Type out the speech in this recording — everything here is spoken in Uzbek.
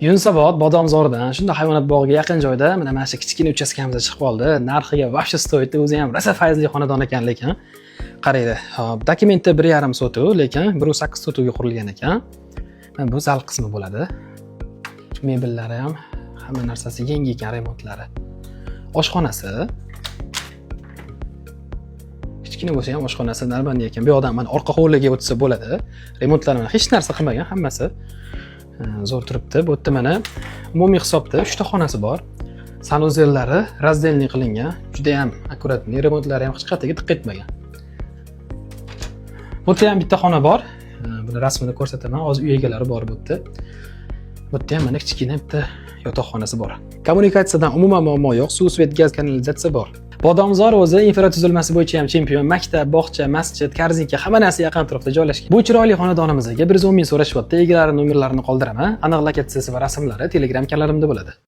Yunusobod Bodomzordan shunda hayvonot bog'iga yaqin joyda mana shu kichkina uchastkamizda chiqib qoldi. Narxiga вообще stoydi. O'zi ham rosa fayzli xonadon ekan lekin. Qaraydi. Hop, dokumenti 1,5 sotov, lekin 1,8 sotovga qurilgan ekan. Mana bu zal qismi bo'ladi. Mebellari ham hamma narsasi yangi ekan, remontlari. Oshxonasi. Kichkina bo'lsa ham oshxonasi normalniy ekan. Bu yoqdan mana orqa hovliga o'tsa bo'ladi. Remontlari mana hech narsa qilmagan, hammasi zo'r turibdi. Bu yerda mana umumiy hisobda 3 ta xonasi bor. Sanuzellari razdelniy qilingan. Juda ham akkuratniy, remontlari ham hech qayerga diqqat etmagan. Bu yerda ham bitta xona bor. Buni rasmini ko'rsataman. Hozir uy egalari bor bu yerda. Bu yerda ham mana kichkina bitta yotoqxonasi bor. Kommunikatsiyadan umuman muammo yo'q. Suv, svet, gaz kanalizatsiya bor. Bodomzor o'zi infratuzilmasi bo'yicha ham chempion. Maktab, bog'cha, masjid, korzinka hamma narsa yaqin atrofda joylashgan. Bu chiroyli xonadonimizga 110 ming so'rashyapti. Egalari nomerlarini qoldiraman. Aniq lokatsiyasi va rasmlari Telegram kanalimda bo'ladi.